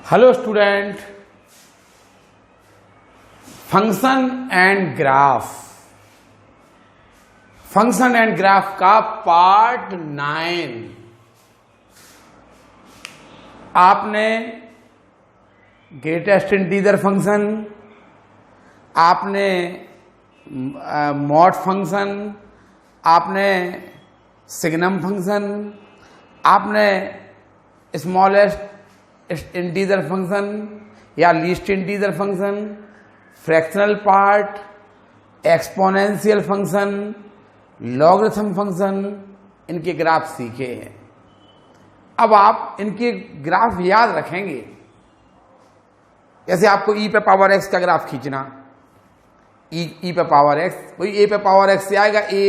Hello student, function and graph, function and graph का part 9 आपने greatest integer function, आपने mod function, आपने signum function, आपने smallest integer function या least integer function, fractional part, exponential function, logarithm function, इनके graph सीखे हैं। अब आप इनके ग्राफ याद रखेंगे। जैसे आपको e पे पावर x का ग्राफ खींचना, e पे पावर x, वही a पे पावर x से आएगा, a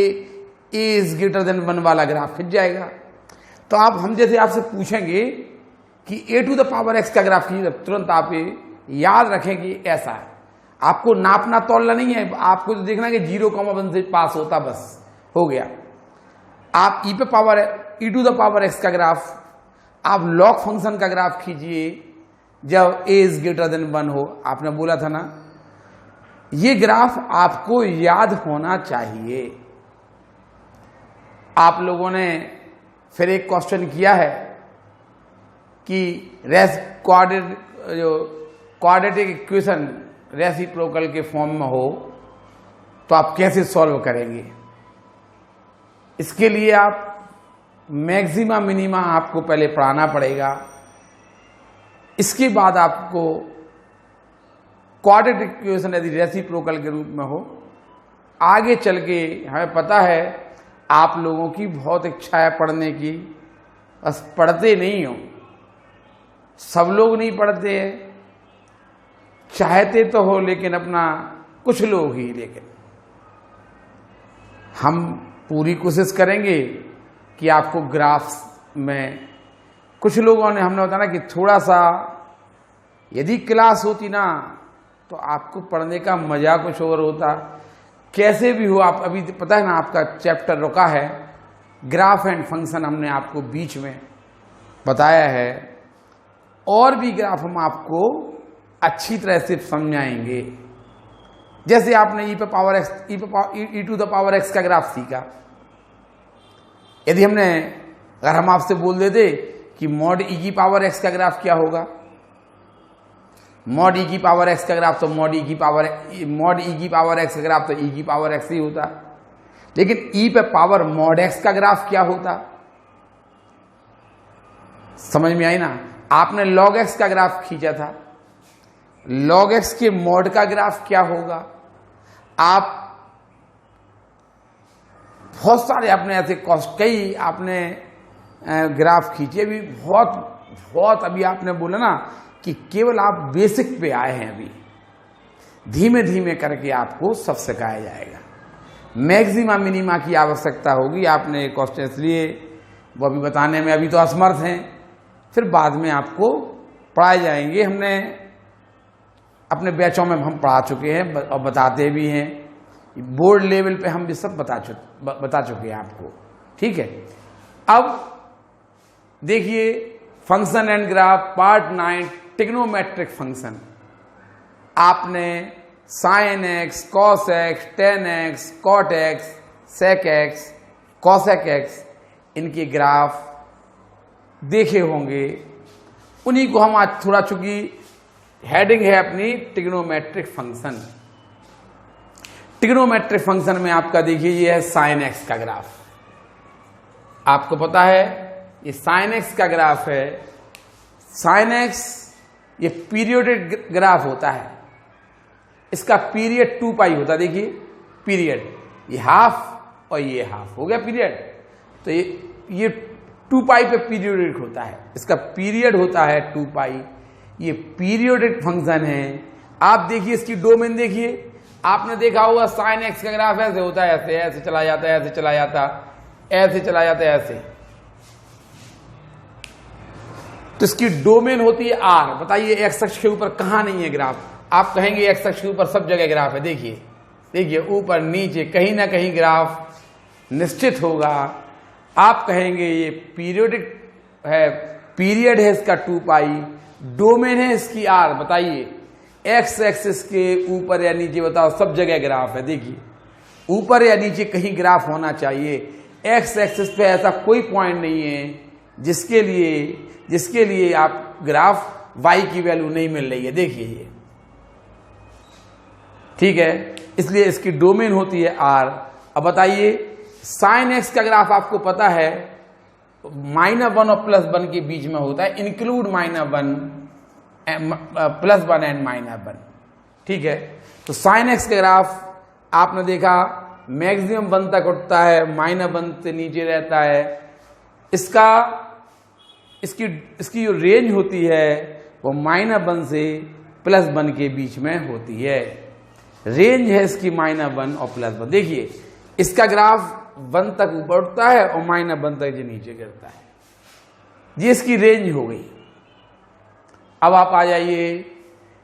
इज ग्रेटर देन 1 वाला ग्राफ खींच जाएगा। तो आप हम जैसे आपसे पूछेंगे कि a to the power x का ग्राफ खींच, तुरंत आप ये याद रखें कि ऐसा है। आपको नापना तोलना नहीं है, आपको तो देखना कि 0,1 से पास होता, बस हो गया। आप e to the power x का ग्राफ, आप लॉग फंक्शन का ग्राफ खींचिए जब a इज ग्रेटर देन 1 हो। आपने बोला था ना, ये ग्राफ आपको याद होना चाहिए। आप लोगों ने फिर एक क्वेश्चन किया है कि क्वाड्रेटिक इक्वेशन रेसिप्रोकल के फॉर्म में हो तो आप कैसे सॉल्व करेंगे। इसके लिए आप मैक्सिमा मिनिमा आपको पहले पढ़ाना पड़ेगा। इसके बाद आपको क्वाड्रेटिक इक्वेशन यदि रेसिप्रोकल के रूप में हो, आगे चल के हमें पता है आप लोगों की बहुत इच्छा है पढ़ने की, बस पढ़ते नहीं हो। सब लोग नहीं पढ़ते हैं, चाहते तो हो लेकिन अपना कुछ लोग ही। लेकिन हम पूरी कोशिश करेंगे कि आपको ग्राफ्स में, कुछ लोगों ने हमने बताया ना कि थोड़ा सा यदि क्लास होती ना तो आपको पढ़ने का मजा कुछ और होता। कैसे भी हो, आप अभी पता है ना आपका चैप्टर रुका है, ग्राफ एंड फंक्शन हमने आपको बीच में बताया है, और भी ग्राफ हम आपको अच्छी तरह से समझाएंगे। जैसे आपने e to the power x का ग्राफ सीखा, यदि अगर हम आपसे बोल देते कि मॉड e की पावर x का ग्राफ क्या होगा, मॉड e की पावर x का ग्राफ तो मॉड e की पावर x का ग्राफ तो e की पावर x ही होता। लेकिन e पे पावर मॉड x का ग्राफ क्या होता, समझ में आई ना। आपने log x का ग्राफ खींचा था, log x के मॉड का ग्राफ क्या होगा। आप बहुत सारे आपने ऐसे कई आपने ग्राफ खींचे, अभी बहुत अभी आपने बोला ना कि केवल आप बेसिक पे आए हैं, अभी धीमे धीमे करके आपको सब सिखाया जाएगा। मैक्सिमा मिनिमा की आवश्यकता होगी। आपने क्वेश्चन इसलिए वो अभी बताने में अभी तो असमर्थ हैं, फिर बाद में आपको पढ़ाए जाएंगे। हमने अपने बैचों में हम पढ़ा चुके हैं और बताते भी हैं, बोर्ड लेवल पे हम भी सब बता चुके हैं आपको, ठीक है। अब देखिए function and graph part 9, trigonometric function. आपने sine x, cos x, tan x, cot x, sec x, cosec x, इनके ग्राफ देखे होंगे। उन्हीं को हम आज थोड़ा, चूंकि हेडिंग है अपनी ट्रिग्नोमेट्रिक फंक्शन। ट्रिग्नोमेट्रिक फंक्शन में आपका देखिए ये है साइन एक्स का ग्राफ। आपको पता है ये साइन एक्स का ग्राफ है। साइन एक्स ये पीरियोडिक ग्राफ होता है, इसका पीरियड 2π होता है। देखिए पीरियड, ये हाफ और ये हाफ हो गया पीरियड, तो ये 2π पे पीरियोडिक होता है, इसका पीरियड होता है 2π। ये पीरियोडिक फंक्शन है। आप देखिए इसकी डोमेन देखिए, आपने देखा होगा साइन एक्स का ग्राफ ऐसे होता है, ऐसे चला जाता है, ऐसे चला जाता, ऐसे चला जाता है, ऐसे। तो इसकी डोमेन होती है R। बताइए एक्स अक्ष के ऊपर कहां नहीं है ग्राफ। आप कहेंगे एक्स अक्ष के ऊपर सब जगह ग्राफ है। देखिए ऊपर नीचे कहीं ना कहीं ग्राफ निश्चित होगा। आप कहेंगे ये पीरियोडिक है, पीरियड है इसका 2 पाई, डोमेन है इसकी r। बताइए एक्स एक्सिस के ऊपर या नीचे, बताओ सब जगह ग्राफ है। देखिए ऊपर या नीचे कहीं ग्राफ होना चाहिए। एक्स एक्सिस पे ऐसा कोई पॉइंट नहीं है जिसके लिए आप ग्राफ y की वैल्यू नहीं मिल रही है। देखिए ये ठीक है, इसलिए इसकी डोमेन होती है r। अब बताइए साइन एक्स का ग्राफ आपको पता है -1 और +1 के बीच में होता है, इंक्लूड -1 +1 एंड -1। ठीक है, तो साइन एक्स का ग्राफ आपने देखा मैक्सिमम 1 तक उठता है, -1 से नीचे रहता है। इसकी जो रेंज होती है वो -1 से +1 के बीच में होती है। रेंज है इसकी -1 और +1। देखिए इसका ग्राफ 1 तक ऊपर उठता है और -1 तक नीचे गिरता है। ये इसकी रेंज हो गई। अब आप आ जाइए,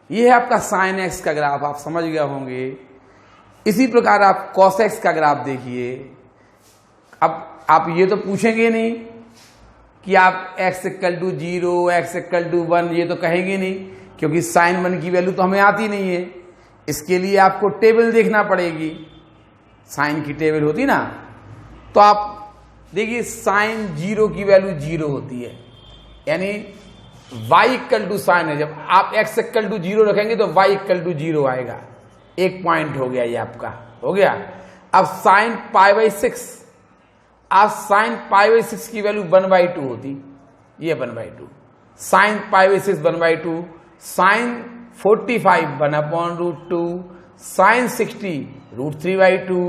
ये है आपका साइन एक्स का ग्राफ, आप समझ गए होंगे। इसी प्रकार आप कॉस एक्स का ग्राफ देखिए। अब आप ये तो पूछेंगे नहीं कि आप x = 0, x = 1, ये तो कहेंगे नहीं, क्योंकि साइन 1 की वैल्यू तो हमें आती नहीं है। इसके लिए आपको टेबल देखना पड़ेगी, साइन की टेबल होती ना। तो आप देखिए साइन 0 की वैल्यू 0 होती है, यानी y = साइन है। जब आप x = 0 रखेंगे तो y = 0 आएगा। एक पॉइंट हो गया, ये आपका हो गया। अब साइन π/6, आप साइन π/6 की वैल्यू 1/2 होती, ये 1/2। Sine π/6 1/2, sine 45 1/√2, sine 60 √3/2,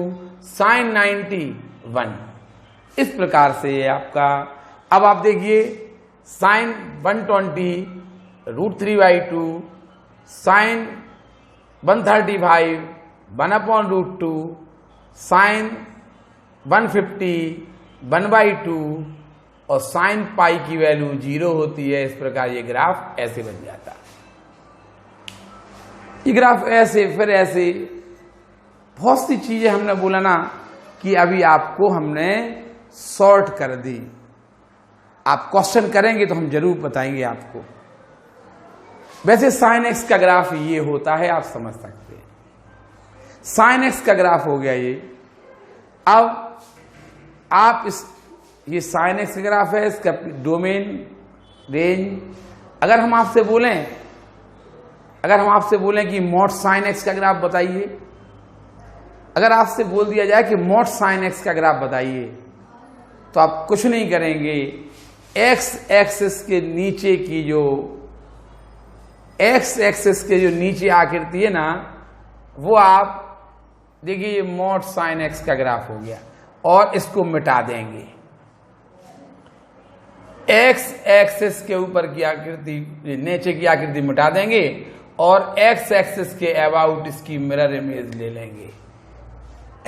sine 90 1। इस प्रकार से ये आपका। अब आप देखिए साइन 120 √3/2, साइन 135 1/√2, साइन 150 1/2 और साइन पाई की वैल्यू 0 होती है। इस प्रकार ये ग्राफ ऐसे बन जाता है। ये ग्राफ ऐसे फिर ऐसे बहुत सी चीजें हमने बोला ना कि अभी आपको हमने सॉर्ट कर दी। आप क्वेश्चन करेंगे तो हम जरूर बताएंगे आपको। वैसे साइन एक्स का ग्राफ ये होता है, आप समझ सकते हैं। साइन एक्स का ग्राफ हो गया ये। अब आप ये साइन एक्स का ग्राफ है, इसका डोमेन रेंज। अगर हम आपसे बोलें कि मॉड साइन एक्स का ग्राफ बताइए, अगर आपसे बोल दिया जाए कि मॉड साइन एक्स का ग्राफ बताइए, तो आप कुछ नहीं करेंगे। एक्स एक्सिस के नीचे की जो नीचे आकृति है ना, वो आप देखिए ये मॉड साइन एक्स का ग्राफ हो गया और इसको मिटा देंगे। एक्स एक्सिस के ऊपर की आकृति, नीचे की आकृति मिटा देंगे और एक्स एक्सिस के अबाउट इसकी मिरर इमेज ले लेंगे।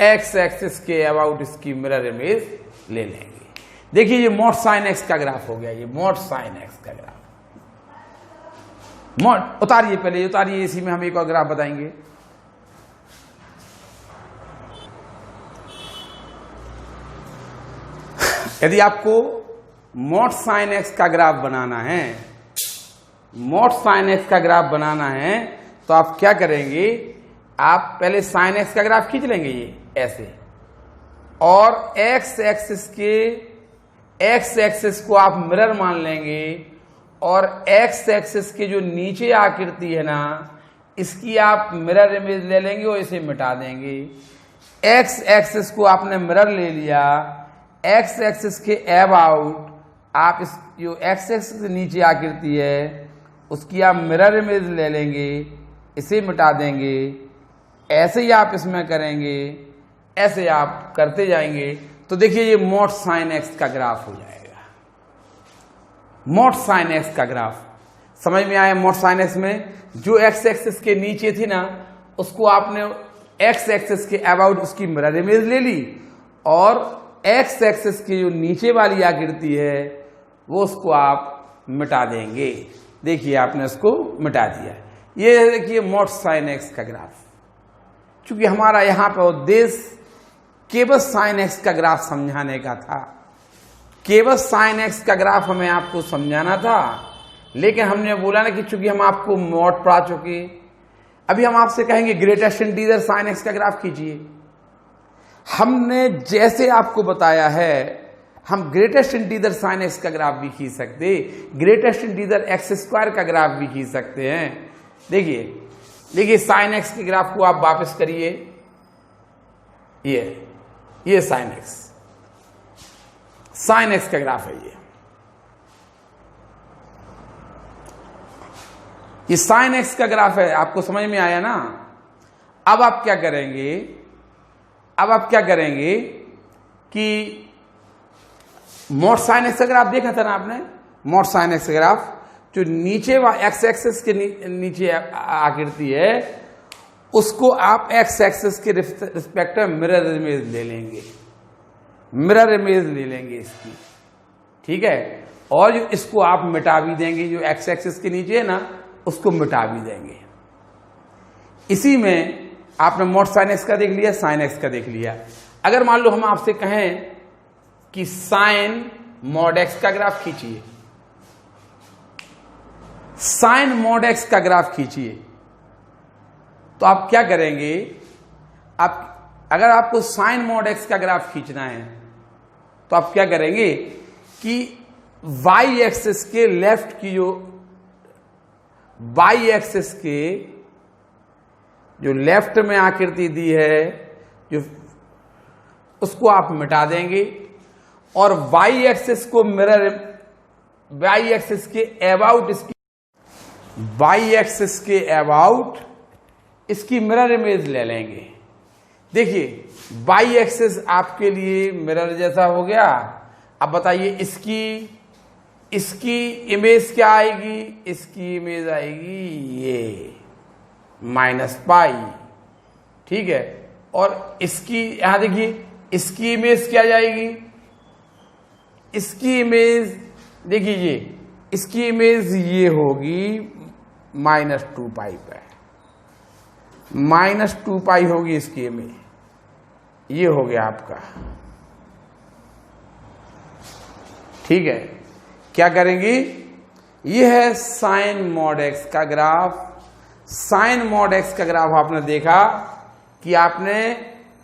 एक्स एक्सिस के अबाउट इसकी मिरर इमेज ले लेंगे। देखिए ये मॉड साइन एक्स का ग्राफ हो गया, ये मॉड साइन एक्स का ग्राफ। मॉड उतारिए, पहले उतारिए, इसी में हम एक और ग्राफ बताएंगे। यदि आपको मॉड साइन एक्स का ग्राफ बनाना है, मॉड साइन एक्स का ग्राफ बनाना है, तो आप क्या करेंगे, आप पहले साइन एक्स का ग्राफ खींच लेंगे ये ऐसे, और एक्स एक्सिस को आप मिरर मान लेंगे और एक्स एक्सिस के जो नीचे आकृति है ना, इसकी आप मिरर इमेज ले लेंगे और इसे मिटा देंगे। एक्स एक्सिस को आपने मिरर ले लिया, एक्स एक्सिस के अबाउट आप इस जो एक्स एक्सिस से नीचे आकृति है उसकी आप मिरर इमेज ले लेंगे, इसे मिटा देंगे। ऐसे ही आप इसमें करेंगे, ऐसे आप करते जाएंगे, तो देखिए ये मॉड साइन एक्स का ग्राफ हो जाएगा। मॉड साइन एक्स का ग्राफ समझ में आया। मॉड साइन एक्स में जो एक्स एक्सिस के नीचे थी ना, उसको आपने एक्स एक्सिस के अबाउट उसकी मिरर इमेज ले ली और एक्स एक्सिस की जो नीचे वाली आकृति है वो उसको आप मिटा देंगे। देखिए आपने उसको मिटा दिया। ये देखिए मॉड साइन एक्स का ग्राफ। चूंकि हमारा यहाँ पे उद्देश्य केवल साइन एक्स का ग्राफ समझाने का था, केवल साइन एक्स का ग्राफ हमें आपको समझाना था, लेकिन हमने बोला ना कि चूंकि हम आपको मॉड पढ़ा चुके, अभी हम आपसे कहेंगे ग्रेटेस्ट इंटीजर साइन एक्स का ग्राफ खींचिए। हमने जैसे आपको बताया है, हम ग्रेटेस्ट इंटीजर साइन एक्स का ग्राफ भी खींच सकते, ग्रेटेस्ट इंटीजर एक्स स्क्वायर का ग्राफ भी खींच सकते हैं। देखिए साइन एक्स के ग्राफ को आप वापस करिए, ये साइन एक्स का ग्राफ है। ये साइन एक्स का ग्राफ है, आपको समझ में आया ना। अब आप क्या करेंगे कि मॉड साइन एक्स का ग्राफ देखा था ना आपने, मॉड साइन एक्स का ग्राफ जो नीचे एक्स एक्सिस के नीचे आकृति है, उसको आप एक्स एक्सिस के रिस्पेक्ट में मिरर इमेज ले लेंगे, इसकी, ठीक है। और जो इसको आप मिटा भी देंगे, जो एक्स एक्सिस के नीचे है ना, उसको मिटा भी देंगे। इसी में आपने मॉड साइन एक्स का देख लिया, साइन एक्स का देख लिया। अगर मान लो हम आपसे कहें कि साइन मॉड एक्स का ग्राफ खींचिए, साइन मॉड एक्स का ग्राफ खींचिए, तो आप क्या करेंगे? अगर आपको साइन मॉड एक्स का ग्राफ खींचना है तो आप क्या करेंगे कि वाई एक्सिस के लेफ्ट की वाई एक्सिस के जो लेफ्ट में आकृति दी है, जो उसको आप मिटा देंगे और वाई एक्सिस को वाई एक्सिस के अबाउट इसकी मिरर इमेज ले लेंगे। देखिए वाई एक्सिस आपके लिए मिरर जैसा हो गया। अब बताइए इसकी इमेज क्या आएगी? इसकी इमेज आएगी ये -पाई, ठीक है। और इसकी यहां देखिए, इसकी इमेज क्या जाएगी? इसकी इमेज देखिए, इसकी इमेज ये होगी -2 पाई पे, -2 पाई होगी इसकी इमेज। ये हो गया आपका, ठीक है। क्या करेंगे? ये है साइन मॉड एक्स का ग्राफ। साइन मॉड एक्स का ग्राफ आपने देखा कि आपने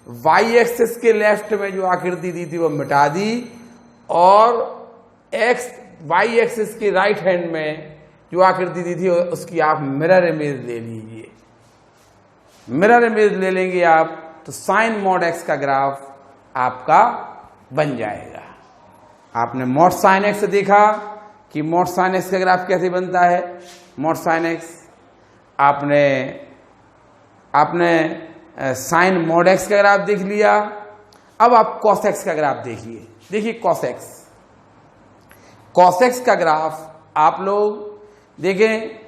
वाई एक्सिस के लेफ्ट में जो आकृति दी थी वो मिटा दी और वाई एक्सिस के राइट हैंड में जो आकृति दी थी उसकी आप मिरर इमेज ले लीजिए। मिरर इमेज ले लेंगे आप तो साइन मॉड एक्स का ग्राफ आपका बन जाएगा। आपने मॉड साइन एक्स देखा कि मॉड साइन एक्स का ग्राफ कैसे बनता है। मॉड साइन एक्स आपने साइन मॉड एक्स का ग्राफ देख लिया। अब आप कॉस एक्स का ग्राफ देखिए। देखिए कॉस एक्स का ग्राफ आप लोग देखें,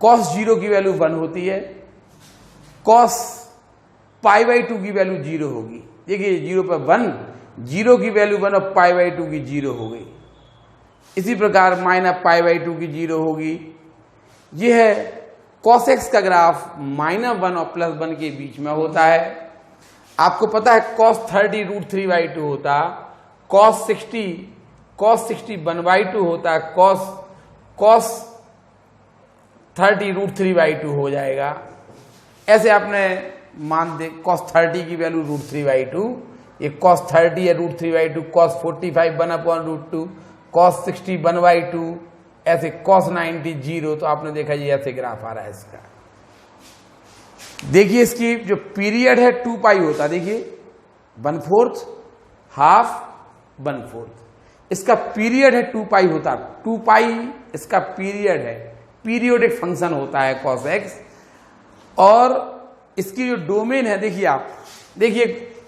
कॉस 0 की वैल्यू 1 होती है, कॉस π/2 की वैल्यू 0 होगी। देखिए 0 पर 1, 0 की वैल्यू 1 और π/2 की 0 हो गई। इसी प्रकार -π/2 की 0 होगी। यह है cos x का ग्राफ -1 और +1 के बीच में होता है। आपको पता है cos 30 √3/2 होता, cos 60 1/2 होता, cos 30 √3/2 हो जाएगा। ऐसे आपने मान दे cos 30 की वैल्यू √3/2, ये cos 30 है √3/2, cos 45 1/√2, cos 60 1/2, ऐसे cos 90 0। तो आपने देखा ये ऐसे ग्राफ आ रहा है इसका। देखिए इसकी जो पीरियड है 2 पाई होता, देखिए 1/4 हाफ 1/4, इसका पीरियड है 2 पाई होता। 2 पाई इसका पीरियड है, पीरियोडिक फंक्शन होता है cos x। और इसकी जो डोमेन है, देखिए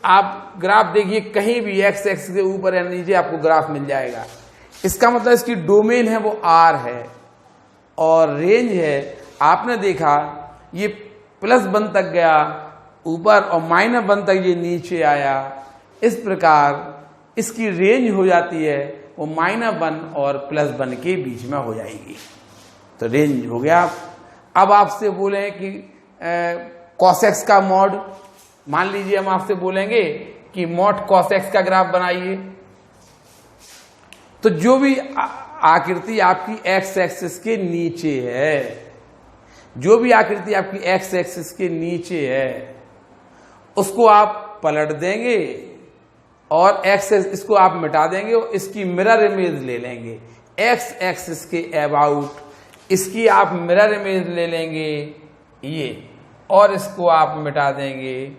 आप ग्राफ देखिए, कहीं भी x एक्स के ऊपर या नीचे आपको ग्राफ मिल जाएगा। इसका मतलब इसकी डोमेन है वो r है और रेंज है। आपने देखा ये +1 तक गया ऊपर और -1 तक ये नीचे आया। इस प्रकार इसकी रेंज हो जाती है वो -1 और +1 के बीच में हो जाएगी। तो रेंज हो गया। अब आपसे बोले कि cos x का मॉड, मान लीजिए हम आपसे बोलेंगे कि मॉड cos x का ग्राफ बनाइए। तो जो भी आकृति आपकी एक्स एक्सिस के नीचे है, जो भी आकृति आपकी एक्स एक्सिस के नीचे है, उसको आप पलट देंगे और एक्स इसको आप मिटा देंगे और इसकी मिरर इमेज ले लेंगे। एक्स एक्सिस के अबाउट इसकी आप मिरर इमेज ले लेंगे ये, और इसको आप मिटा देंगे।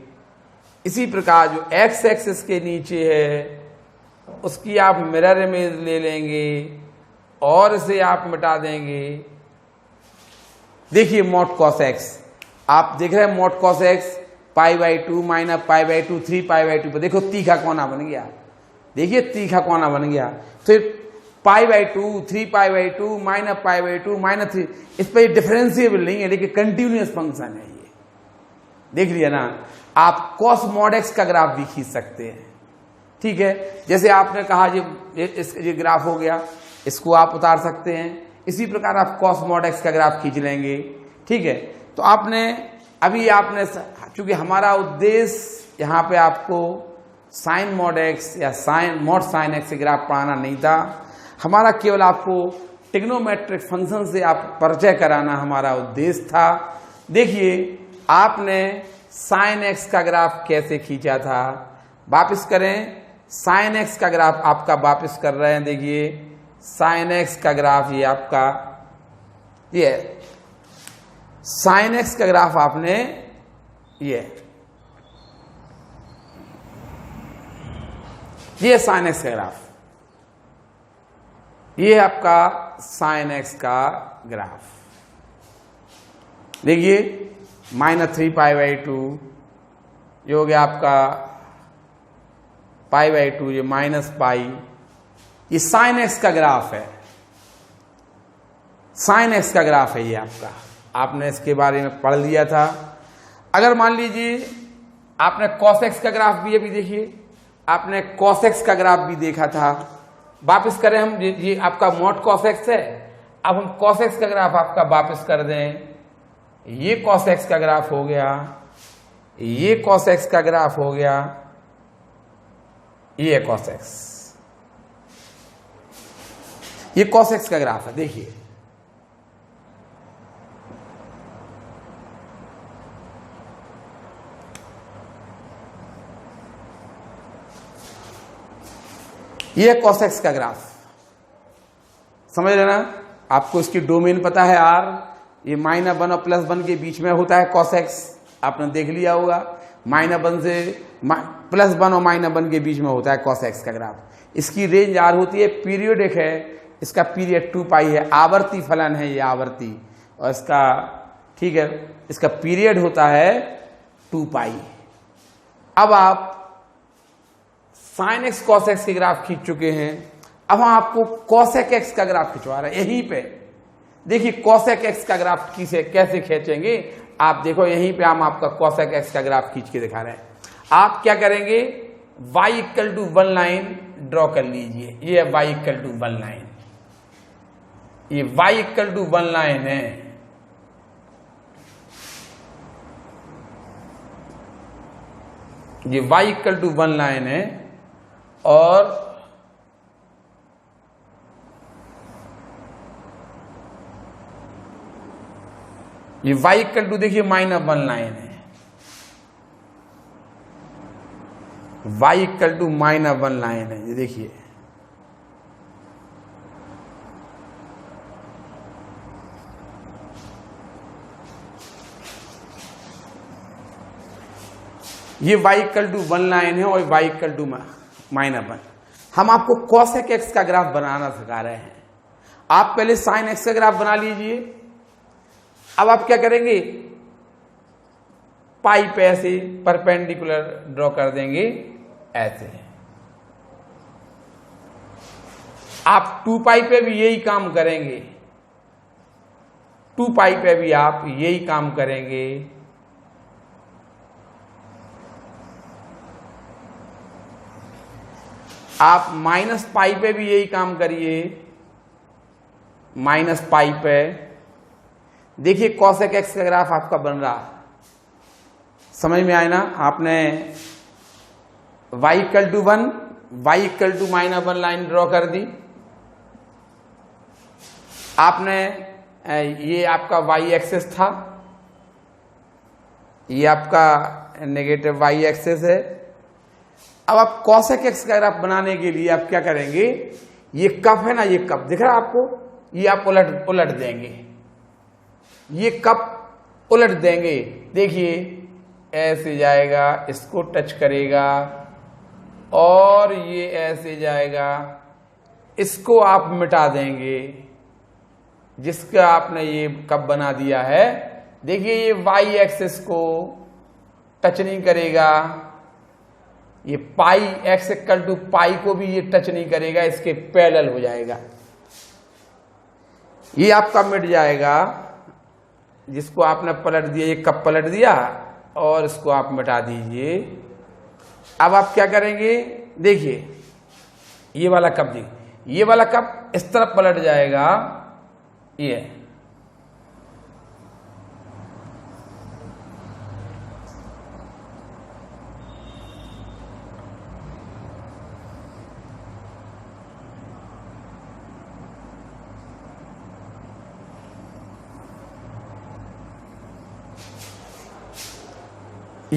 इसी प्रकार जो एक्स एक्सिस के नीचे है उसकी आप मिरर इमेज ले लेंगे और इसे आप मिटा देंगे। देखिए मॉड कॉस एक्स, आप देख रहे हैं मॉड कॉस एक्स π/2 माइनस π/2 3π/2 पर देखो तीखा कोना बन गया। देखिए तीखा कोना बन गया। फिर π/2 3π/2 माइनस π/2 माइनस 3, इस पर डिफरेंशिएबल नहीं है लेकिन कंटिन्यूअस फंक्शन है ये, देख लिया ना। आप कॉस मॉड एक्स का ग्राफ भी खींच सकते हैं, ठीक है। जैसे आपने कहा ये ग्राफ हो गया, इसको आप उतार सकते हैं। इसी प्रकार आप कॉस मॉड एक्स का ग्राफ खींच लेंगे, ठीक है। तो आपने अभी चूंकि हमारा उद्देश्य यहाँ पे आपको साइन मॉड एक्स या मॉड साइन एक्स से ग्राफ पढ़ाना नहीं था, हमारा केवल आपको ट्रिग्नोमेट्रिक फंक्शन से आप परिचय कराना हमारा उद्देश्य था। देखिए आपने साइन एक्स का ग्राफ कैसे खींचा था, वापस करें। साइन एक्स का ग्राफ आपका वापस कर रहे हैं। देखिए साइन एक्स का ग्राफ ये आपका ये साइन एक्स का ग्राफ आपने ये साइन एक्स का ग्राफ, ये आपका साइन एक्स का ग्राफ। देखिए -3π/2 ये हो गया आपका π/2, ये -π, ये साइन एक्स का ग्राफ है। साइन एक्स का ग्राफ है ये आपका, आपने इसके बारे में पढ़ लिया था। अगर मान लीजिए आपने कॉस एक्स का ग्राफ भी अभी देखिए, आपने कॉस एक्स का ग्राफ भी देखा था। वापस करें हम, ये आपका मॉड कॉस एक्स है। अब हम कॉस एक्स का ग्राफ आपका वापस कर दें। ये कॉस एक्स का ग्राफ हो गया, ये कॉस एक्स का ग्राफ हो गया, ये कॉस एक्स, ये कॉस एक्स का ग्राफ है। देखिए ये कॉस एक्स का ग्राफ, समझ रहे ना। आपको इसकी डोमेन पता है आर, ये -1 और +1 के बीच में होता है कॉस एक्स, आपने देख लिया होगा। -1 से +1 और -1 के बीच में होता है कॉस एक्स का ग्राफ। इसकी रेंज आर होती है, पीरियडिक है, इसका पीरियड 2π है, आवर्ती फलन है ये आवर्ती, और इसका ठीक है इसका पीरियड होता है 2π। अब आप साइन एक्स कॉस एक्स के ग्राफ खींच चुके हैं। अब हम आपको कॉसेक एक्स का ग्राफ खिंचवा रहे हैं यहीं पे। देखिए कॉसेक एक्स का ग्राफ कैसे खींचेंगे, आप देखो यहीं पे हम आपका कॉसेक एक्स का ग्राफ खींच के दिखा रहे हैं। आप क्या करेंगे, y = 1 लाइन ड्रॉ कर लीजिए। ये y = 1 लाइन, ये y = 1 लाइन है। ये y = 1 लाइन है और ये y = देखिए -1 लाइन है। y = -1 लाइन है, ये देखिए। ये y = 1 लाइन है और y = -1। हम आपको कॉसेक एक्स का ग्राफ बनाना सिखा रहे हैं। आप पहले साइन एक्स का ग्राफ बना लीजिए। अब आप क्या करेंगे, पाई पे ऐसे परपेंडिकुलर ड्रॉ कर देंगे ऐसे। आप 2π पे भी यही काम करेंगे, 2π पे भी आप यही काम करेंगे। आप -π पे भी यही काम करिए, -π पे। देखिए कॉसेक एक्स का ग्राफ आपका बन रहा, समझ में आए ना। आपने y = 1, y = -1 लाइन ड्रॉ कर दी, आपने ये आपका वाई एक्सेस था, ये आपका नेगेटिव वाई एक्सेस है। अब आप कॉसेक एक्स का ग्राफ बनाने के लिए आप क्या करेंगे, ये कप है ना, ये कप दिख रहा है आपको, ये आप उलट देंगे, ये कप उलट देंगे। देखिए ऐसे जाएगा, इसको टच करेगा, और ये ऐसे जाएगा, इसको आप मिटा देंगे, जिसका आपने ये कप बना दिया है। देखिए ये वाई एक्सिस को टच नहीं करेगा, ये पाई एक्स इक्वल टू पाई को भी ये टच नहीं करेगा, इसके पैरेलल हो जाएगा। ये आपका मिट जाएगा, जिसको आपने पलट दिया, ये कप पलट दिया और इसको आप मिटा दीजिए। अब आप क्या करेंगे, देखिए ये वाला कप, देखिए ये वाला कप इस तरफ पलट जाएगा, ये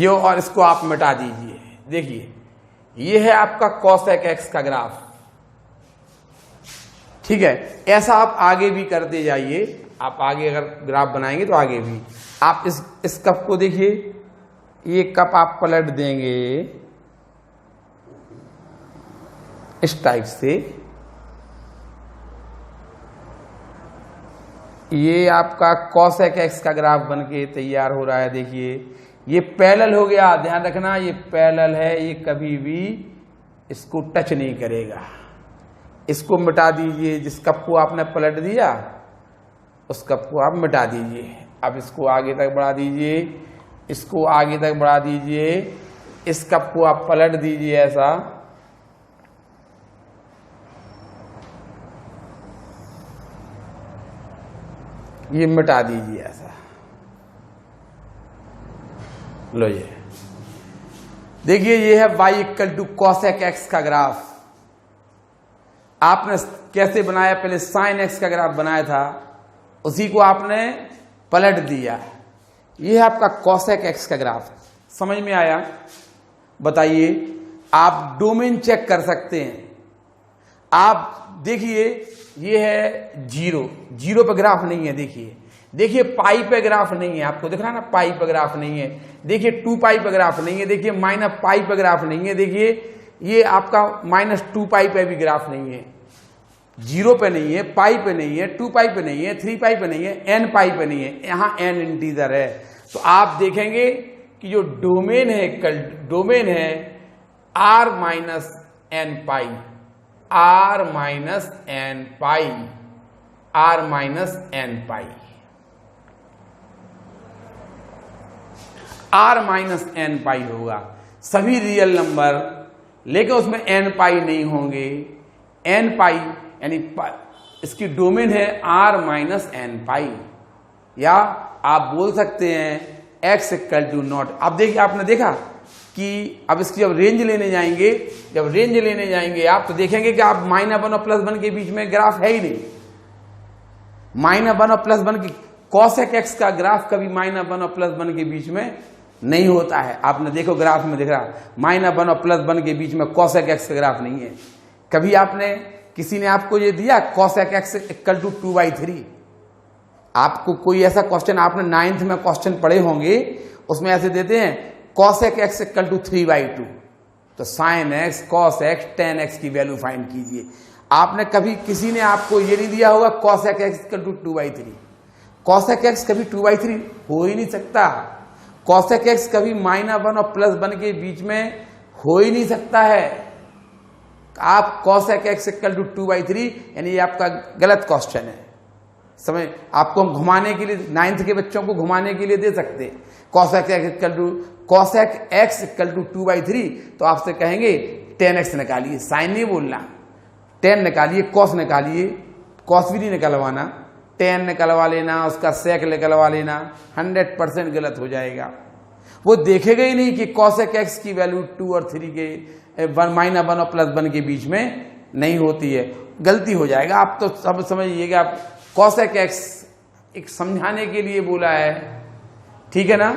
और इसको आप मिटा दीजिए। देखिए ये है आपका कॉसेक एक्स का ग्राफ, ठीक है। ऐसा आप आगे भी करते जाइए, आप आगे अगर ग्राफ बनाएंगे तो आगे भी आप इस कप को देखिए, ये कप आप पलट देंगे इस टाइप से, ये आपका कॉसेक एक्स का ग्राफ बनके तैयार हो रहा है। देखिए ये पैरेलल हो गया, ध्यान रखना ये पैरेलल है, ये कभी भी इसको टच नहीं करेगा। इसको मिटा दीजिए, जिस कप को आपने पलट दिया उस कप को आप मिटा दीजिए। अब इसको आगे तक बढ़ा दीजिए, इसको आगे तक बढ़ा दीजिए, इस कप को आप पलट दीजिए ऐसा, ये मिटा दीजिए ऐसा, लो ये देखिए ये है y equal to cosec x का ग्राफ। आपने कैसे बनाया, पहले साइन एक्स का ग्राफ बनाया था, उसी को आपने पलट दिया। ये है आपका कॉसेक एक्स का ग्राफ। समझ में आया? बताइए, आप डोमेन चेक कर सकते हैं। आप देखिए ये है जीरो पे ग्राफ नहीं है। देखिए पाई पे ग्राफ नहीं है, आपको दिख रहा है ना, पाई पे ग्राफ नहीं है। देखिए 2 पाई पे ग्राफ नहीं है। देखिए माइनस पाई पे ग्राफ नहीं है। देखिए ये आपका -2 पाई पे भी ग्राफ नहीं है। 0 पे नहीं है, पाई पे नहीं है, 2 पाई पे नहीं है, 3 पाई पे नहीं है, n पाई पे नहीं है। यहाँ n इंटीजर है। तो आप देखेंगे कि जो डोमेन है r माइनस n पाई, r माइनस n पाई, r माइनस n पाई, r माइनस n पाई होगा। सभी रियल नंबर, लेकिन उसमें n पाई नहीं होंगे। n पाई यानी इसकी डोमेन है r माइनस n पाई, या आप बोल सकते हैं x इक्वल टू नॉट। अब देखिए, आपने देखा कि अब इसकी जब रेंज लेने जाएंगे आप, तो देखेंगे कि आप -1 और +1 के बीच में ग्राफ है ही नहीं। -1 और +1 की कॉसेक एक्स का ग्राफ कभी -1 और +1 के बीच में नहीं होता है। आपने देखो ग्राफ में दिख रहा, -1 और +1 के बीच में कॉसेक एक्स का ग्राफ नहीं है। कभी आपने, किसी ने आपको ये दिया कॉसेक एक्स इक्वल टू 2/3, आपको कोई ऐसा क्वेश्चन, आपने 9th में क्वेश्चन पढ़े होंगे, उसमें ऐसे देते हैं कॉसेक एक्स इक्वल टू 3/2, तो sign x, cos x, tan x की वैल्यू फाइंड कीजिए। आपने कभी, किसी ने आपको ये नहीं दिया होगा cosec x equal to 2/3। Cosec x कभी 2/3 हो ही नहीं सकता। कॉसेक एक्स कभी -1 और +1 के बीच में हो ही नहीं सकता है। आप कॉसेक एक्स इक्वल टू 2/3, यानी ये आपका गलत क्वेश्चन है। समझ, आपको हम घुमाने के लिए, 9th के बच्चों को घुमाने के लिए दे सकते हैं कॉसेक एक्स इक्वल टू 2/3, तो आपसे कहेंगे 10x निकालिए, साइन नहीं बोलना, 10 निकालिए, कॉस निकालिए, कॉस भी नहीं निकलवाना, 10 निकलवा लेना, उसका सेक निकलवा लेना, 100% गलत हो जाएगा। वो देखेगा ही नहीं कि कॉसेक एक्स की वैल्यू 2 और 3 के -1 और +1 के बीच में नहीं होती है, गलती हो जाएगा। आप तो सब समझिएगा, आप cosec x एक समझाने के लिए बोला है, ठीक है ना।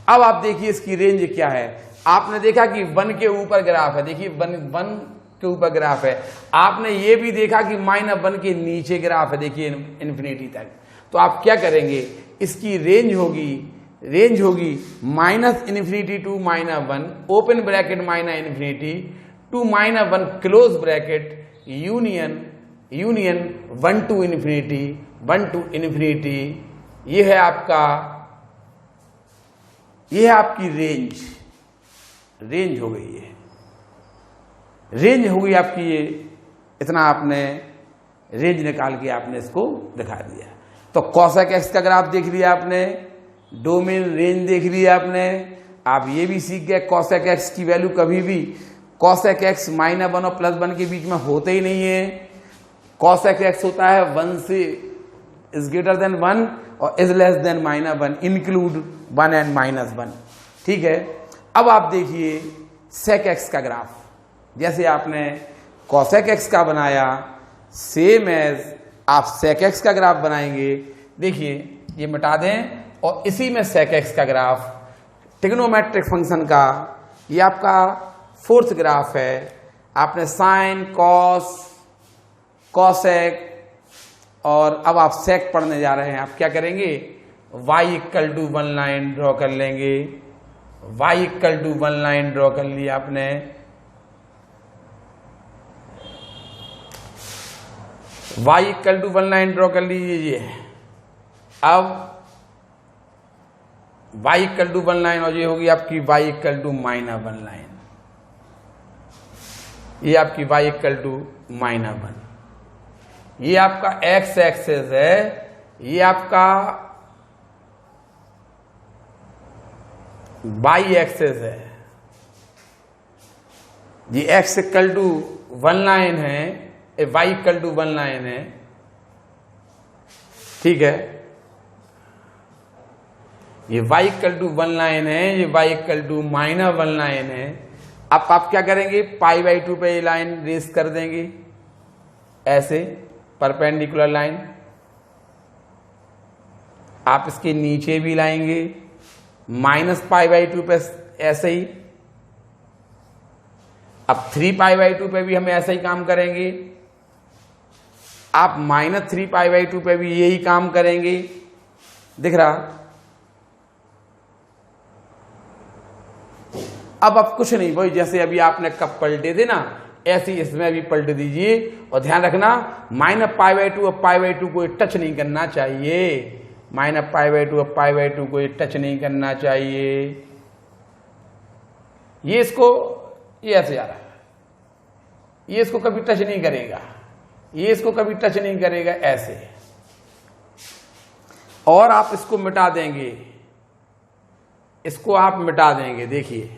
अब आप देखिए इसकी रेंज क्या है। आपने देखा कि 1 के ऊपर ग्राफ है, देखिए 1 के ऊपर ग्राफ है। आपने ये भी देखा कि -1 के नीचे ग्राफ है, देखिए इन्फिनिटी तक। तो आप क्या करेंगे, इसकी रेंज होगी -∞ to -1 open bracket -∞ to -1 close bracket union 1 to infinity. ये है आपकी रेंज हो गई है, रेंज हो गई आपकी। ये इतना आपने रेंज निकाल के आपने इसको दिखा दिया। तो cosec x का ग्राफ देख लिया आपने, डोमेन रेंज देख लिया आपने। आप ये भी सीख गए cosec x की वैल्यू कभी भी cosec x -1 और +1 के बीच में होते ही नहीं है। cosec x होता है 1 से >1 और <-1, इंक्लूड 1 एंड -1, ठीक है। अब आप देखिए sec x का ग्राफ, जैसे आपने cosec x का बनाया सेम एज आप sec x का ग्राफ बनाएंगे। देखिए ये मिटा दें और इसी में sec x का ग्राफ ट्रिग्नोमेट्रिक फंक्शन का, ये आपका 4th ग्राफ है। आपने साइन, कॉस, cosec और अब आप sec पढ़ने जा रहे हैं। आप क्या करेंगे, y = 1 लाइन ड्रॉ कर लेंगे। y = 1 लाइन ड्रॉ कर लिया आपने। y = 1 लाइन ड्रॉ कर लीजिए। अब y = 1 लाइन और ये होगी आपकी y = -1 लाइन। ये आपकी y = -1। ये आपका x एक्सेस है, ये आपका y एक्सेस है। ये x = 1 लाइन है, y = 1 लाइन है, ठीक है। ये y = 1 लाइन है, ये y = -1 लाइन है। अब आप क्या करेंगे, π/2 पे ये लाइन रेस कर देंगे, ऐसे परपेंडिकुलर लाइन। आप इसके नीचे भी लाएंगे -π/2 पे ऐसे ही। अब 3π/2 पे भी हम ऐसा ही काम करेंगे। आप -3π/2 पे भी यही काम करेंगे, दिख रहा। अब कुछ नहीं, वही जैसे अभी आपने कब पलटे थे ना, ऐसे ही इसमें भी पलट दीजिए। और ध्यान रखना -π/2 और π/2 को टच नहीं करना चाहिए। -π/2 और π/2 को टच नहीं करना चाहिए। ये ऐसे आ रहा है, ये इसको कभी टच नहीं करेगा, ये इसको कभी टच नहीं करेगा, ऐसे। और आप इसको मिटा देंगे, इसको आप मिटा देंगे। देखिए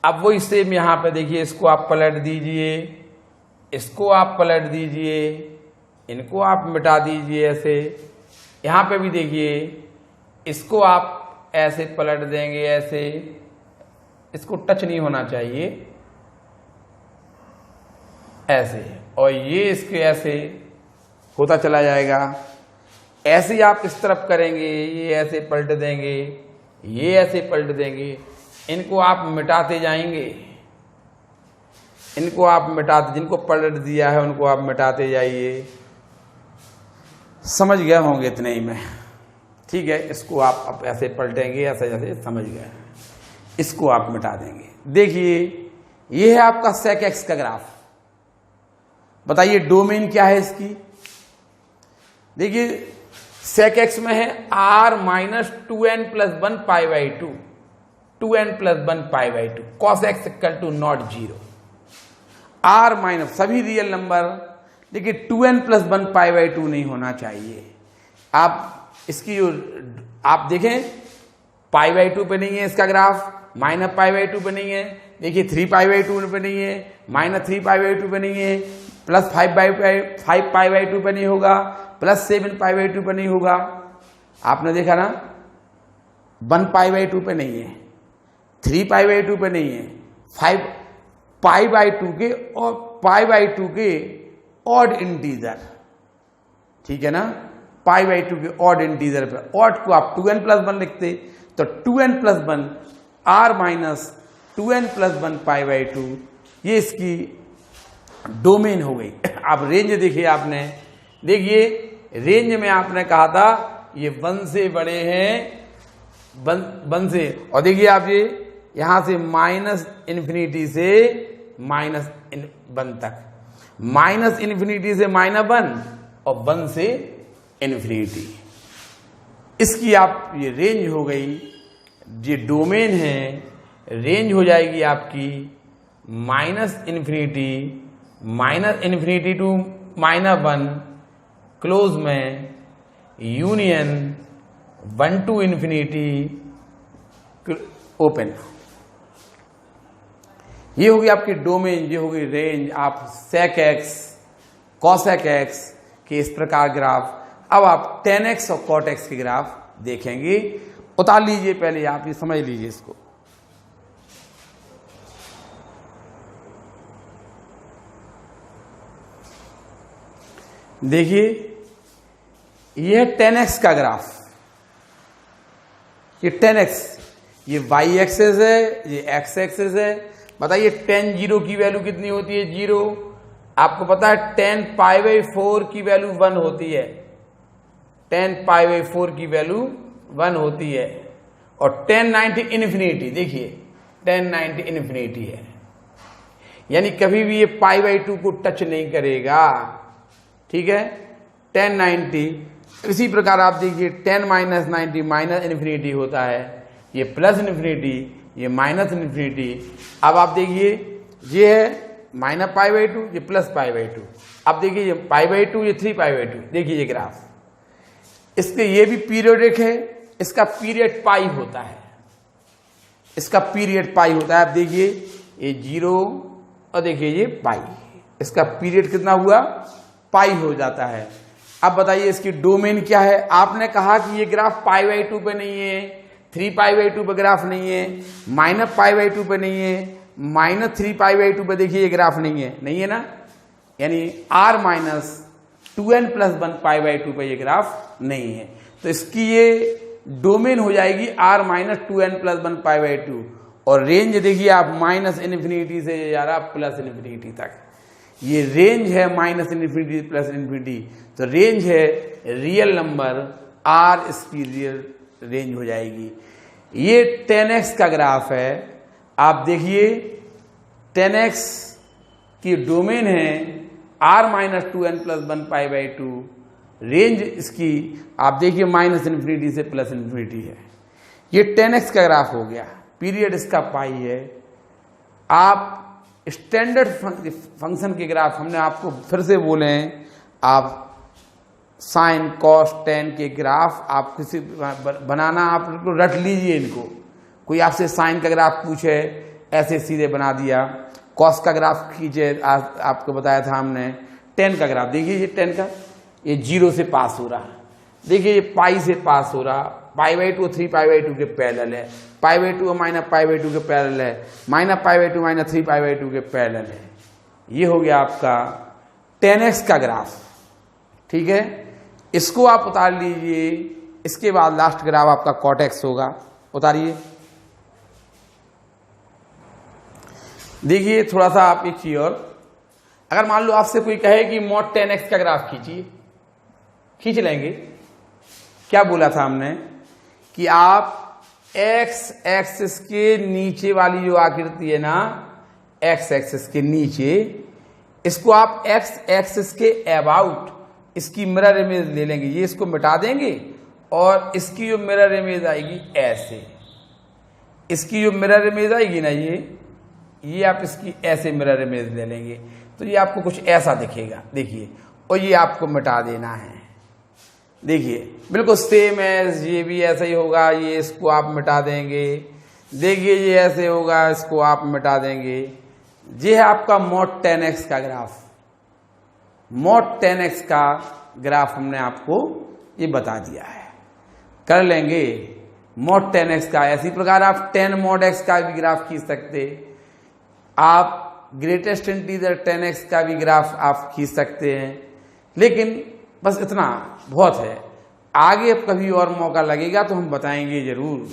अब वही सेम यहां पे देखिए, इसको आप पलट दीजिए, इसको आप पलट दीजिए, इनको आप मिटा दीजिए ऐसे। यहां पे भी देखिए, इसको आप ऐसे पलट देंगे, ऐसे। इसको टच नहीं होना चाहिए, ऐसे। और ये इसके ऐसे होता चला जाएगा। ऐसे ही आप इस तरफ करेंगे, ये ऐसे पलट देंगे, ये ऐसे पलट देंगे। इनको आप मिटाते जाएंगे, इनको आप मिटाते, जिनको पलट दिया है उनको आप मिटाते जाइए। समझ गए होंगे इतने ही में, ठीक है। इसको आप अब ऐसे पलटेंगे, ऐसे ऐसे, समझ गए। इसको आप मिटा देंगे। देखिए ये है आपका sec x का ग्राफ। बताइए डोमेन क्या है इसकी। देखिए sec x में है r - 2n + 1 π/2, 2n + 1 π/2, cos x = not 0। r- सभी रियल नंबर, लेकिन 2n + 1 π/2 नहीं होना चाहिए। आप इसकी जो आप देखें π/2 पे नहीं है इसका ग्राफ, -π/2 पे नहीं है। देखिए 3π/2 पे नहीं है, -3π/2 पे नहीं है, +5π/2 पे नहीं होगा, +7π/2 पे नहीं होगा। आपने देखा ना, 1π/2 पे नहीं है, 3π/2 पे नहीं है, 5π/2 के और π/2 के ऑड इंटीजर, ठीक है ना, π/2 के ऑड इंटीजर पे, ऑड को आप 2n+1 लिखते, तो 2n+1 r माइनस 2n+1 π/2, ये इसकी डोमेन हो गई। अब रेंज देखिए, आपने देखिए रेंज में आपने कहा था ये 1 से बड़े हैं, 1 से, और देखिए आप ये यहां से -∞ से -1 तक, -∞ से -1 और 1 से ∞, इसकी आप ये रेंज हो गई। ये डोमेन है, रेंज हो जाएगी आपकी -∞ टू -1, क्लोज में यूनियन 1 to ∞, ओपन। ये होगी आपकी डोमेन, ये होगी रेंज। आप sec x, cosec x के इस प्रकार ग्राफ, अब आप tan x और cot x के ग्राफ देखेंगे। उतार लीजिए, पहले आप ये समझ लीजिए इसको। देखिए ये है tan x का ग्राफ, ये tan x, ये y एक्सेस है, ये x एक्सेस है। बताइए tan 0 की वैल्यू कितनी होती है? 0। आपको पता है tan π/4 की वैल्यू 1 होती है, tan π/4 की वैल्यू 1 होती है। और tan 90 इन्फिनिटी, देखिए tan 90 इन्फिनिटी है, यानी कभी भी ये π/2 को टच नहीं करेगा, ठीक है। tan 90, इसी प्रकार आप देखिए tan -90 -∞ होता है, ये +∞, ये -∞। अब आप देखिए ये है -π/2, ये +π/2। अब देखिए ये π/2, ये 3π/2। देखिए ये ग्राफ, इसके ये भी पीरियडिक है, इसका पीरियड पाई होता है, इसका पीरियड पाई होता है। आप देखिए ये 0 और देखिए ये पाई, इसका पीरियड कितना हुआ? पाई हो जाता है। अब बताइए इसकी डोमेन क्या है? आपने कहा कि ये ग्राफ π/2 पे नहीं है, 3π/2 पे ग्राफ नहीं है, -π/2 पे नहीं है, -3π/2 पे देखिए ये ग्राफ नहीं है ना, यानी r माइनस 2n+1 π/2 पे ये ग्राफ नहीं है। तो इसकी ये डोमेन हो जाएगी r माइनस 2n+1 π/2, और रेंज देखिए आप -∞ से जा रहा +∞ तक। ये रेंज है -∞ +∞, तो रेंज है रियल नंबर r, इसकी रियल रेंज हो जाएगी। ये tan x का ग्राफ है, आप देखिए tan x की डोमेन है r माइनस 2n+1 π/2, रेंज इसकी आप देखिए -∞ से +∞ है। ये tan x का ग्राफ हो गया, पीरियड इसका पाई है। आप स्टैंडर्ड फंक्शन के ग्राफ हमने आपको फिर से बोले हैं, आप साइन कॉस टेन के ग्राफ आप किसी बनाना, आप रट लीजिए इनको। कोई आपसे साइन का ग्राफ पूछे, ऐसे सीधे बना दिया। कॉस का ग्राफ खींचे, आपको बताया था हमने। टेन का ग्राफ देखिए, ये टेन का, ये 0 से पास हो रहा, देखिए ये पाई से पास हो रहा, π/2 3π/2 के पैरेलल है, π/2 और -π/2 के पैरेलल है, -π/2 -3π/2 के पैरेलल है। ये हो गया आपका tan x का ग्राफ, ठीक है। इसको आप उतार लीजिए। इसके बाद लास्ट ग्राफ आपका cot x होगा, उतारिए। देखिए थोड़ा सा आप एक चीज और, अगर मान लो आपसे कोई कहे कि mod tan x का ग्राफ खींचिए, खींच लेंगे। क्या बोला था हमने कि आप x एक्सिस के नीचे वाली जो आकृति है ना, x एक्सिस के नीचे, इसको आप x एक्सिस के अबाउट इसकी मिरर इमेज ले लेंगे, ये इसको मिटा देंगे और इसकी जो मिरर इमेज आएगी ऐसे, इसकी जो मिरर इमेज आएगी ना, ये आप इसकी ऐसे मिरर इमेज ले लेंगे, तो ये आपको कुछ ऐसा दिखेगा, देखिए। और ये आपको मिटा देना है, देखिए बिल्कुल सेम एज ये भी ऐसा ही होगा, ये इसको आप मिटा देंगे। देखिए ये ऐसे होगा, इसको आप मिटा देंगे। ये है आपका mod tan x का ग्राफ। mod tan x का ग्राफ हमने आपको ये बता दिया है, कर लेंगे। mod tan x का, इसी प्रकार आप tan mod x का भी ग्राफ खींच सकते, आप ग्रेटेस्ट इंटीजर tan x का भी ग्राफ आप खींच सकते हैं। लेकिन बस इतना बहुत है। आगे अब कभी और मौका लगेगा तो हम बताएंगे जरूर।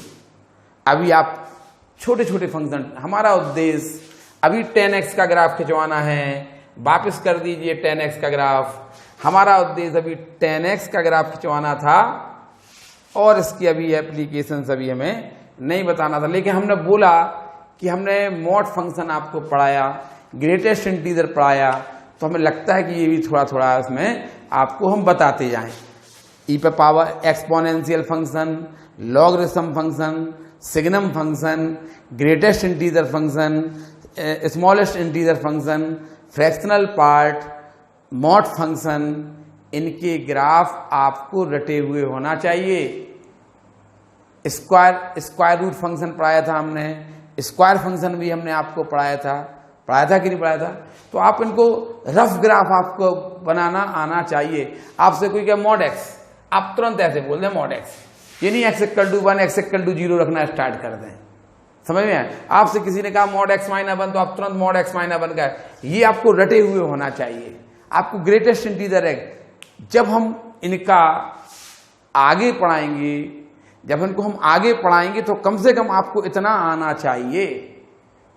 अभी आप छोटे छोटे फंक्शन, हमारा उद्देश्य अभी 10x का ग्राफ खिंचवाना है। वापस कर दीजिए 10x का ग्राफ। हमारा उद्देश्य अभी 10x का ग्राफ खिंचवाना था और इसकी अभी एप्लीकेशंस अभी हमें नहीं बताना था, लेकिन हमने बोला कि हमने मॉड फंक्शन आपको पढ़ाया, ग्रेटेस्ट इंटीजर पढ़ाया, तो हमें लगता है कि ये भी थोड़ा थोड़ा इसमें आपको हम बताते जाएं। ई पे power exponential function, logarithm function, signum function, greatest integer function, smallest integer function, fractional part, mod function, इनके ग्राफ आपको रटे हुए होना चाहिए। स्क्वायर रूट फंक्शन पढ़ाया था हमने, स्क्वायर फंक्शन भी हमने आपको पढ़ाया था कि नहीं पढ़ाया था? तो आप इनको रफ ग्राफ आपको बनाना आना चाहिए। आपसे कोई क्या मॉड एक्स, आप तुरंत ऐसे बोल दें मॉड एक्स, ये नहीं x equal to 1 x equal to 0 रखना स्टार्ट कर दें। समझ में आया? आपसे किसी ने कहा मॉड x माइनस 1 तो आप तुरंत मॉड x माइनस 1 का, ये आपको रटे हुए होना चाहिए। आपको ग्रेटेस्ट इंटीजर है, जब हम इनका आगे पढ़ाएंगे, जब इनको हम आगे पढ़ाएंगे तो कम से कम आपको इतना आना चाहिए।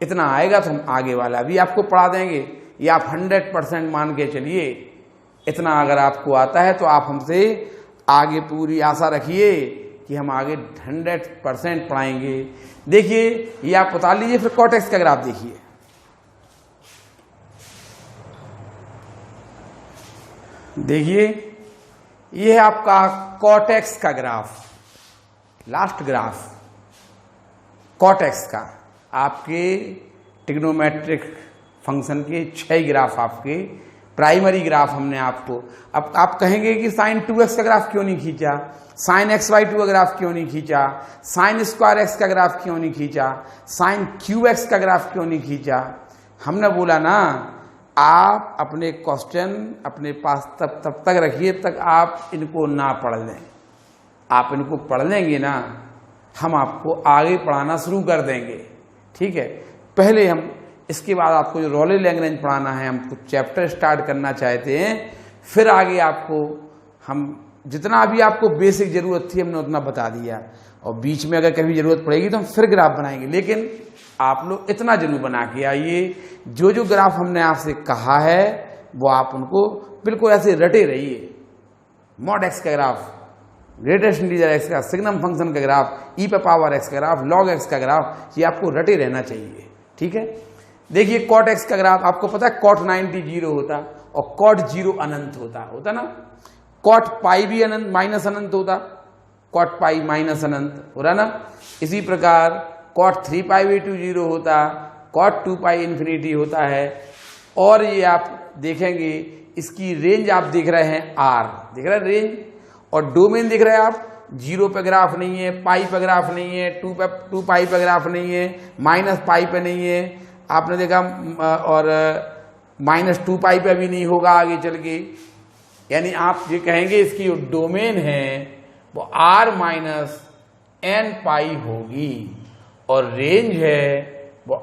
इतना आएगा तो हम आगे वाला भी आपको पढ़ा देंगे। ये आप 100% मान के चलिए। इतना अगर आपको आता है तो आप हमसे आगे पूरी आशा रखिए कि हम आगे 100% पढ़ाएंगे। देखिए ये आप बता लीजिए, फिर कॉट एक्स का ग्राफ देखिए। देखिए ये है आपका कॉट एक्स का graph, last graph cot x का। आपके ट्रिग्नोमेट्रिक फंक्शन के 6 ग्राफ आपके प्राइमरी ग्राफ हमने आपको। अब आप कहेंगे कि साइन 2x का ग्राफ क्यों नहीं खींचा, साइन XY2 का ग्राफ क्यों नहीं खींचा, साइन स्क्वायर x का ग्राफ क्यों नहीं खींचा, साइन QX का ग्राफ क्यों नहीं खींचा? हमने बोला ना, आप अपने क्वेश्चन अपने पास तब तक रखिए तक आप इनको ना पढ़ लें। आप इनको पढ़ लेंगे ना, हम आपको आगे पढ़ाना शुरू कर देंगे। ठीक है, पहले हम इसके बाद आपको जो रॉले लैग्रेंज पढ़ाना है, हम कुछ चैप्टर स्टार्ट करना चाहते हैं, फिर आगे आपको हम जितना भी आपको बेसिक जरूरत थी हमने उतना बता दिया, और बीच में अगर कभी जरूरत पड़ेगी तो हम फिर ग्राफ बनाएंगे। लेकिन आप लोग इतना जरूर बना के आइए, जो जो ग्राफ हमने आपसे कहा है वो आप उनको बिल्कुल ऐसे रटे रहिए। मॉड एक्स का ग्राफ, ग्रेटेस्ट इंटीजर एक्स का, सिग्नम फंक्शन का ग्राफ, ई पे पावर एक्स का ग्राफ, लॉग एक्स का ग्राफ, ये आपको रटे रहना चाहिए। ठीक है, देखिए कॉट एक्स का ग्राफ आपको पता है कॉट 90 0 होता और कॉट 0 अनंत होता ना। कॉट पाई भी अनंत माइनस अनंत होता, कॉट पाई माइनस अनंत हो रहा ना। इसी प्रकार कॉट 3 पाई बाई 2 0 होता, कॉट 2 पाई इन्फिनिटी होता है। और ये आप देखेंगे इसकी रेंज आप देख रहे हैं आर, देख रहे हैं रेंज, और डोमेन देख रहे हैं आप, 0 पे ग्राफ नहीं है, पाई पे ग्राफ नहीं है, 2 पाई पे ग्राफ नहीं है, माइनस पाई पे नहीं है, आपने देखा, और -2 पाई पे भी नहीं होगा आगे चल के। यानी आप ये कहेंगे इसकी जो डोमेन है वो r माइनस n पाई होगी, और रेंज है वो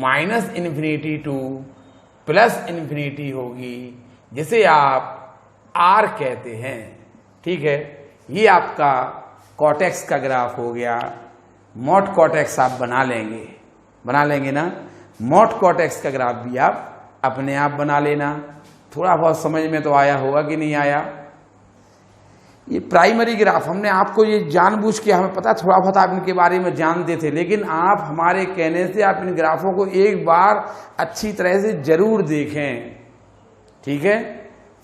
minus infinity two plus infinity होगी, जिसे आप r कहते हैं। ठीक है, ये आपका कॉटेक्स का ग्राफ हो गया। मॉड कॉटेक्स आप बना लेंगे ना। मॉड कॉटेक्स का ग्राफ भी आप अपने आप बना लेना। थोड़ा बहुत समझ में तो आया होगा कि नहीं आया? ये प्राइमरी ग्राफ हमने आपको ये जानबूझ के, हमें पता थोड़ा बहुत आप इनके बारे में जानते थे, लेकिन आप हमारे कहने से आप इन ग्राफों को एक बार अच्छी तरह से जरूर देखें। ठीक है,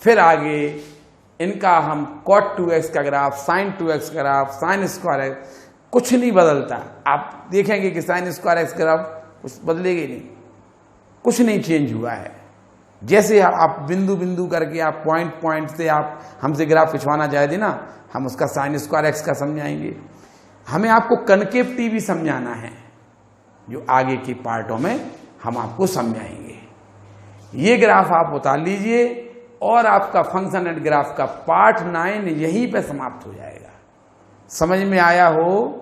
फिर आगे इनका हम cot 2x का ग्राफ, sin 2x का ग्राफ, sin स्क्वायर x, कुछ नहीं बदलता। आप देखेंगे कि sin स्क्वायर x ग्राफ कुछ बदलेगी नहीं, कुछ नहीं चेंज हुआ है। जैसे आप बिंदु बिंदु करके आप पॉइंट से आप हमसे ग्राफ खिंचवाना चाहते ना, हम उसका sin स्क्वायर x का समझाएंगे। हमें आपको कनकेविटी भी समझाना है, जो आगे के पार्टों में हम आपको समझाएंगे। ये ग्राफ आप उतार लीजिए और आपका फंक्शन एंड ग्राफ का पार्ट 9 यहीं पे समाप्त हो जाएगा। समझ में आया हो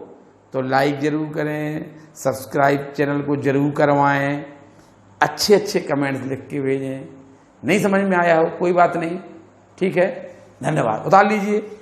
तो लाइक जरूर करें, सब्सक्राइब चैनल को जरूर करवाएं, अच्छे अच्छे कमेंट्स लिख के भेजें। नहीं समझ में आया हो कोई बात नहीं, ठीक है, धन्यवाद, उतार लीजिए।